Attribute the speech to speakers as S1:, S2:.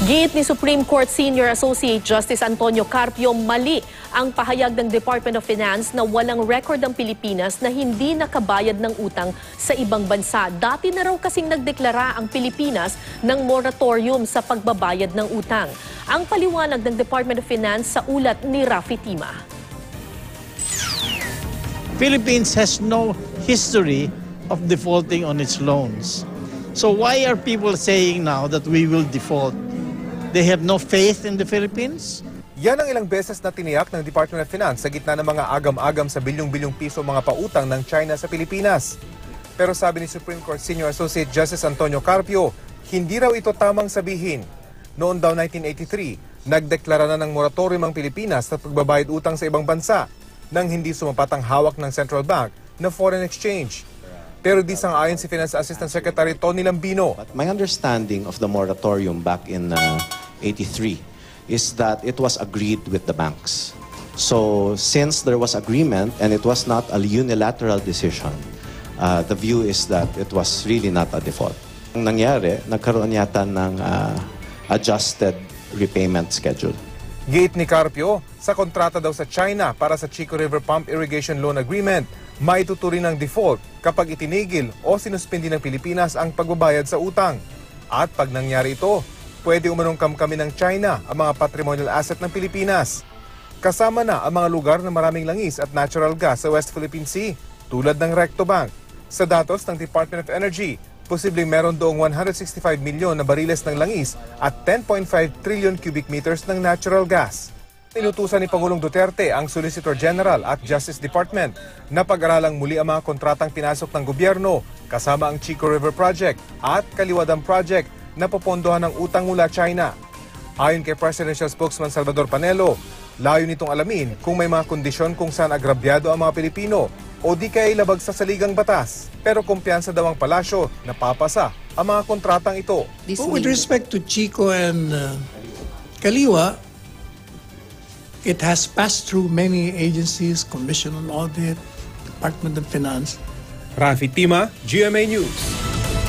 S1: Giit ni Supreme Court Senior Associate Justice Antonio Carpio, mali ang pahayag ng Department of Finance na walang record ang Pilipinas na hindi nakabayad ng utang sa ibang bansa. Dati na raw kasing nagdeklara ang Pilipinas ng moratorium sa pagbabayad ng utang. Ang paliwanag ng Department of Finance sa ulat ni Rafi Tima.
S2: Philippines has no history of defaulting on its loans. So why are people saying now that we will default? They have no faith in the Philippines?
S3: Yan ang ilang beses na tiniyak ng Department of Finance sa gitna ng mga agam-agam sa bilyong-bilyong piso mga pautang ng China sa Pilipinas. Pero sabi ni Supreme Court Senior Associate Justice Antonio Carpio, hindi raw ito tamang sabihin. Noon daw 1983, nagdeklara na ng moratorium ang Pilipinas sa pagbabayad utang sa ibang bansa nang hindi sumapat ang hawak ng Central Bank na foreign exchange. Pero di sang-ayon si Finance Assistant Secretary Tony Lambino.
S4: But my understanding of the moratorium back in 83 is that it was agreed with the banks. So since there was agreement and it was not a unilateral decision, the view is that it was really not a default. Ang nangyari, nagkaroon yata ng adjusted repayment schedule.
S3: Giit ni Carpio, sa kontrata daw sa China para sa Chico River Pump Irrigation Loan Agreement, may tuturing ng default kapag itinigil o sinuspindi ng Pilipinas ang pagbabayad sa utang. At pag nangyari ito, pwede umanong kamkami ng China ang mga patrimonial asset ng Pilipinas. Kasama na ang mga lugar na maraming langis at natural gas sa West Philippine Sea, tulad ng Recto Bank. Sa datos ng Department of Energy, posibleng meron doong 165 milyon na bariles ng langis at 10.5 trillion cubic meters ng natural gas. Inutusan ni Pangulong Duterte ang Solicitor General at Justice Department na pag-aralang muli ang mga kontratang pinasok ng gobyerno kasama ang Chico River Project at Kaliwa Dam Project na popondohan ng utang mula China. Ayon kay Presidential Spokesman Salvador Panelo, layo nitong alamin kung may mga kondisyon kung saan agrabyado ang mga Pilipino o di kaya ilabag sa saligang batas. Pero kumpiyansa daw ang palasyo na papasa ang mga kontratang ito.
S5: With respect to Chico and Kaliwa, it has passed through many agencies, Commission on Audit, Department of Finance.
S6: Rafi Tima, GMA News.